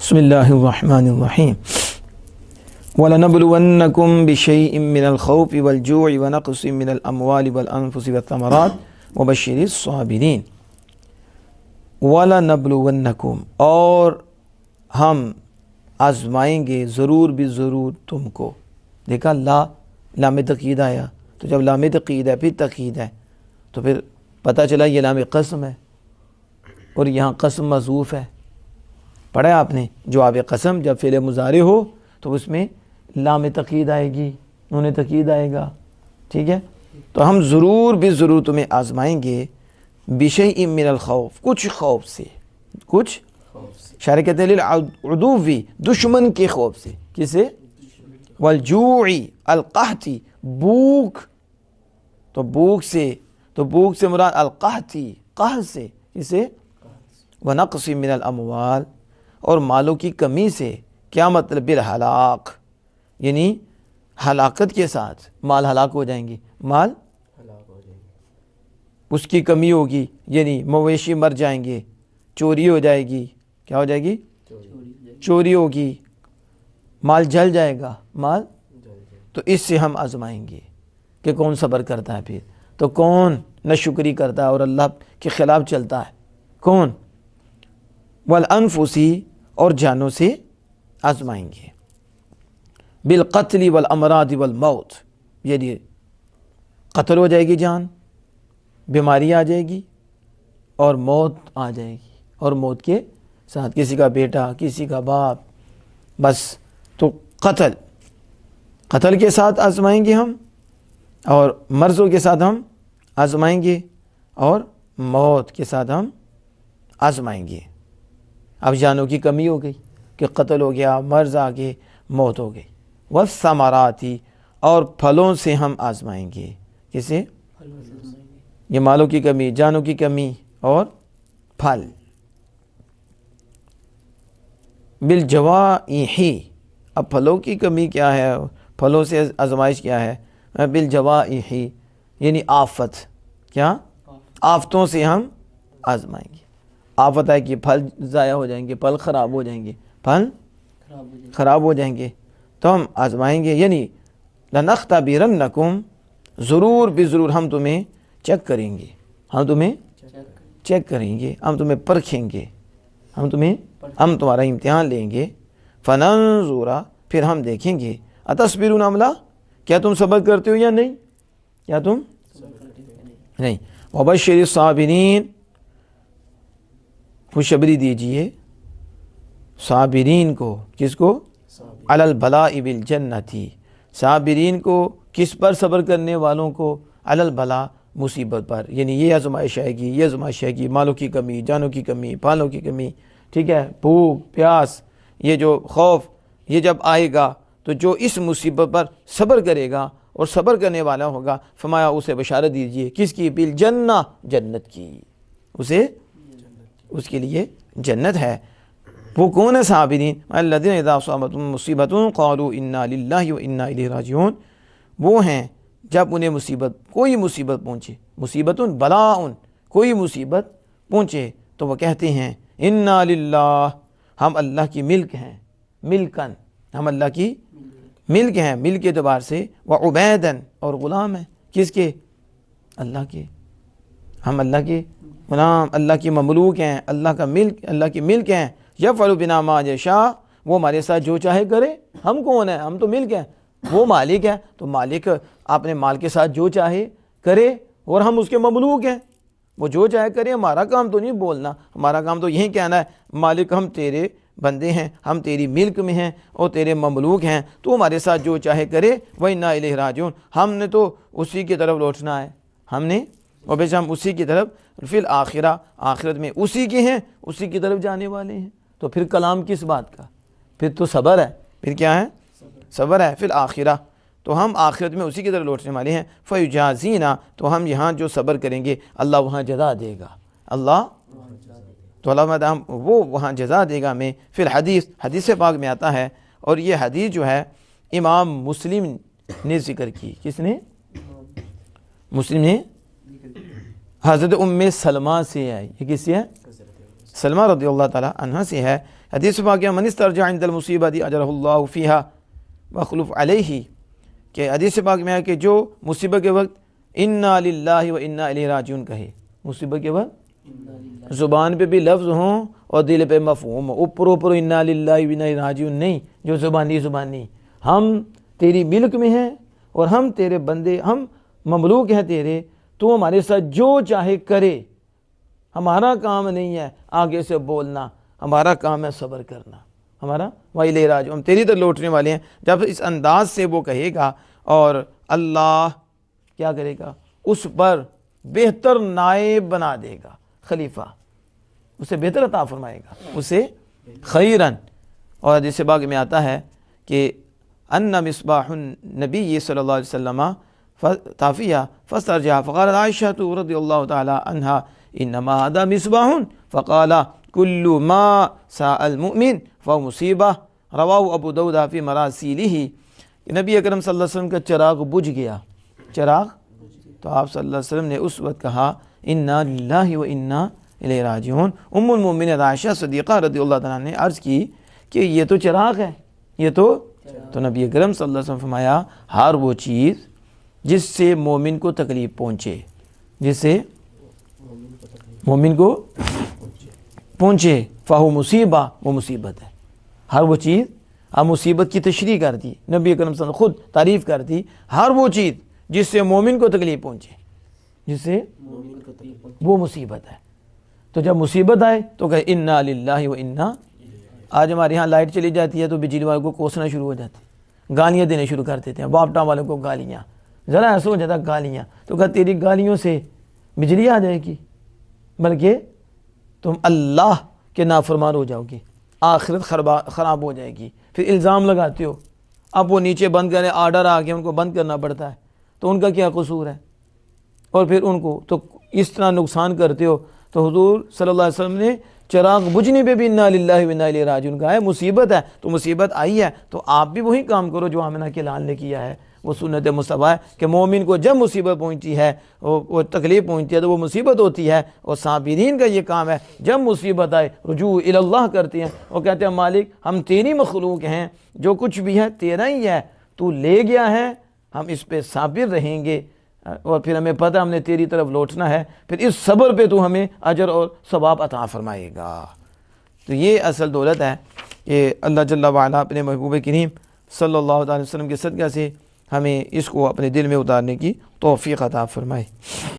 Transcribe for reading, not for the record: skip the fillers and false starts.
बिस्मिल्लाहिर्रहमानिर्रहीम वलनब्लुवन्नकुम बिशैइन मिनल खौफि वल जू'i व नक़्सिम मिनल अमवालि वल अनफुसि वत्तमरात वबश्शिरिस साबिरीन। वलनब्लुवन्नकुम, और हम आजमाएंगे ज़रूर भी ज़रूर तुमको। देखा लाम तक़ीद आया, तो जब लाम तक़ीद है फिर तक़ीद है तो फिर पता चला ये लाम क़स्म है और यहाँ क़स्म मज़ूफ़ है। पढ़ा है आपने, जवाब क़स्म जब फ़िल मुज़ारे हो तो उसमें लाम तक़ीद आएगी, नून तक़ीद आएगा। ठीक है, तो हम ज़रूर भी ज़रूर तुम्हें आजमाएंगे बिशैइन मिनल खौफ, कुछ खौफ से, कुछ शायर कहते हैं लिल दुश्मन के खौफ से। किसे? वल जू'i अल क़हती, भूख, तो भूख से, तो भूख से मुराद अल क़हती, क़हत से। किसे? व नक़्सिम मिनल अमवाल, और मालों की कमी से। क्या मतलब? बिल हलाक, यानी हलाकत के साथ माल हलाक हो जाएंगे, माल हलाक हो जाएंगे, उसकी कमी होगी, यानी मवेशी मर जाएंगे, चोरी हो जाएगी। क्या हो जाएगी? चोरी होगी, माल जल जाएगा, माल। तो इससे हम आजमाएंगे कि कौन सब्र करता है, फिर तो कौन नाशुक्री करता है और अल्लाह के ख़िलाफ़ चलता है, कौन? वल अनफुसी, और जानों से आजमाएंगे। बिल क़त्ल वल अमराद वल मौत, यानी कत्ल हो जाएगी जान, बीमारी आ जाएगी और मौत आ जाएगी, और मौत के साथ किसी का बेटा, किसी का बाप, बस। तो कत्ल के साथ आजमाएंगे हम, और मर्ज़ों के साथ हम आजमाएंगे, और मौत के साथ हम आजमाएंगे। अब जानों की कमी हो गई कि कत्ल हो गया, मर्ज़ आ गए, मौत हो गई। वस्समराती, और फलों से हम आजमाएंगे। किसे? ये मालों की कमी, जानों की कमी और फल। बिल जवाइही, अब फलों की कमी क्या है, फलों से आजमाइश क्या है? बिल जवाइही, यानी आफत। क्या? आफतों से हम आजमाएंगे। आफत है कि फल ज़ाया हो जाएंगे, फल ख़राब हो जाएंगे, फल ख़राब हो जाएंगे, तो हम आजमाएंगे। यानी लनख्तबिरन्नकुम, ज़रूर भी ज़रूर हम तुम्हें चेक करेंगे, हम तुम्हें चेक करेंगे, हम तुम्हें परखेंगे, हम तुम्हारा इम्तिहान लेंगे। फनंजुरा, फिर हम देखेंगे, अतस्बिरून अमला, क्या तुम सब्र करते हो या नहीं, क्या तुम नहीं। वबश्शिरिस साबिरीन, खुशखबरी दीजिए साबिरीन को। किसको? अलल बलाइ बिल जन्नती, साबिरीन को, किस पर? सब्र करने वालों को। अलल बला, मुसीबत पर, यानी ये आजमाइश आएगी, ये आजमाइश आएगी, मालों की कमी, जानों की कमी, फलों की कमी, ठीक है, भूख प्यास, ये जो खौफ, ये जब आएगा तो जो इस मुसीबत पर सब्र करेगा और सब्र करने वाला होगा, फरमाया उसे बशारत दीजिए। किसकी? बिल जन्ना, जन्नत की, उसे, उसके लिए जन्नत है। वो कौन है साबिरीन? अल्लज़ीना इज़ा असाबतहुम मुसीबतुन क़ालू इन्ना लिल्लाहि व इन्ना इलैहि राजिऊन, वो हैं जब उन्हें मुसीबत, कोई मुसीबत पहुँचे, मुसीबतुन बलाउन, कोई मुसीबत पहुँचे, तो वह कहते हैं इन्ना लिल्लाह, हम अल्लाह की मिल्क हैं, मिल्कन, हम अल्लाह की मिल्क हैं, मिल्क के एतबार से, व उबैदन, और ग़ुलाम हैं। किसके? अल्लाह के, हम अल्लाह के ग़ुलाम, अल्लाह की ममलूक हैं, अल्लाह का मिल्क, अल्लाह की मिल्क हैं। यफ़अलु बिना मा यशा, वो हमारे साथ जो चाहे करे। हम कौन है? हम तो मिल्क हैं, वो मालिक है, तो मालिक अपने माल के साथ जो चाहे करे, और हम उसके ममलूक हैं, वो जो चाहे करे। हमारा काम तो नहीं बोलना, हमारा काम तो यही कहना है मालिक हम तेरे बंदे हैं, हम तेरी मिल्क में हैं और तेरे ममलूक हैं, तो हमारे साथ जो चाहे करे। व इन्ना इलैहि राजिऊन, हमने तो उसी की तरफ लौटना है, हमने, और वैसे हम उसी की तरफ, फिर आखिरा, आखिरत में उसी के हैं, उसी की तरफ जाने वाले हैं। तो फिर कलाम किस बात का? फिर तो सब्र है, फिर क्या है? सब्र है। फिर आखिरा, तो हम आखिरत में उसी की तरफ लौटने वाले हैं। फ़युजाज़ीना, तो हम यहाँ जो सब्र करेंगे अल्लाह वहाँ जज़ा देगा, अल्लाह, तो अल्लाह हम वो वहाँ जज़ा देगा हमें। फिर हदीस पाक में आता है, और ये हदीस जो है इमाम मुस्लिम ने ज़िक्र की। किसने? मुस्लिम ने। हज़रत उम्मे सलमा से है, ये किससे है? سلمہ رضی اللہ تعالی عنہ سے ہے حدیث پاکیہ من استرجع عند المصیبۃ اجرہ اللہ فیہا وخلف علیہ، کہ حدیث پاک میں ہے کہ جو مصیبت کے وقت انا للہ و انا الیہ راجعون کہے، مصیبت کے وقت زبان پہ بھی لفظ ہوں اور دل پہ مفہوم ہو، اوپر اوپر انا للہ و انا الیہ راجعون نہیں، جو زبانی ہم تیری ملک میں ہیں اور ہم تیرے بندے، ہم مملوک ہیں تیرے، تو ہمارے ساتھ جو چاہے کرے، ہمارا کام نہیں ہے آگے سے بولنا، ہمارا کام ہے صبر کرنا، ہمارا وَإِلَيْهِ راجعون، ہم تیری طرف لوٹنے والے ہیں۔ جب اس انداز سے وہ کہے گا اور اللہ کیا کرے گا، اس پر بہتر نائب بنا دے گا، خلیفہ، اسے بہتر عطا فرمائے گا، اسے خیراً۔ اور حدیث پاک میں آتا ہے کہ ان مصباح النبی صلی اللہ علیہ وسلم طافیہ فاسترجع فقالت عائشہ رضی اللہ تعالی عنہا انما هذا مصباح فقال كل ما ساء المؤمن فهو مصیبہ، رواہ ابو داؤد فی مراسیلہ۔ نبی اکرم صلی اللہ علیہ وسلم کا چراغ بجھ گیا، چراغ، تو آپ صلی اللہ علیہ وسلم نے اس وقت کہا انا للہ و انا الیہ راجعون۔ ام المؤمنین عائشہ صدیقہ رضی اللہ تعالیٰ نے عرض کی کہ یہ تو چراغ ہے، یہ تو نبی اکرم صلی اللہ علیہ وسلم فرمایا ہر وہ چیز جس سے مومن کو تکلیف پہنچے، جس سے مومن کو پہنچے، فہو مصیبہ، وہ مصیبت ہے۔ ہر وہ چیز، اب مصیبت کی تشریح کر دی نبی اکرم صلی اللہ علیہ وسلم، خود تعریف کر دی، ہر وہ چیز جس سے مومن کو تکلیف پہنچے، جس سے وہ مصیبت ہے۔ تو جب مصیبت آئے تو کہے انا للہ و انا۔ آج ہمارے یہاں لائٹ چلی جاتی ہے تو بجلی والوں کو کوسنا شروع ہو جاتے ہیں، گالیاں دینے شروع کر دیتے ہیں، باپٹا والوں کو گالیاں، ذرا ایسا ہو جاتا گالیاں، تو کہا تیری گالیوں سے بجلی آ جائے گی، بلکہ تم اللہ کے نافرمان ہو جاؤ گی، آخرت خراب ہو جائے گی۔ پھر الزام لگاتے ہو، اب وہ نیچے بند کریں، آرڈر آ کے ان کو بند کرنا پڑتا ہے، تو ان کا کیا قصور ہے؟ اور پھر ان کو تو اس طرح نقصان کرتے ہو۔ تو حضور صلی اللہ علیہ وسلم نے چراغ بجھنے پہ بھی انا للہ و انا الیہ راجعون کہا ہے، مصیبت ہے تو مصیبت آئی ہے تو آپ بھی وہی کام کرو جو آمنہ کے لال نے کیا ہے۔ وہ سنت مصطفیٰ ہے کہ مومن کو جب مصیبت پہنچتی ہے، وہ تکلیف پہنچتی ہے تو وہ مصیبت ہوتی ہے، اور صابرین کا یہ کام ہے جب مصیبت آئے رجوع الی اللہ کرتے ہیں، وہ کہتے ہیں مالک ہم تیری مخلوق ہیں، جو کچھ بھی ہے تیرا ہی ہے، تو لے گیا ہے، ہم اس پہ صابر رہیں گے، اور پھر ہمیں پتہ ہم نے تیری طرف لوٹنا ہے، پھر اس صبر پہ تو ہمیں اجر اور ثواب عطا فرمائے گا۔ تو یہ اصل دولت ہے کہ اللہ جل وعلا اپنے محبوب کریم صلی اللہ علیہ وسلم کے صدقہ سے ہمیں اس کو اپنے دل میں اتارنے کی توفیق عطا فرمائے۔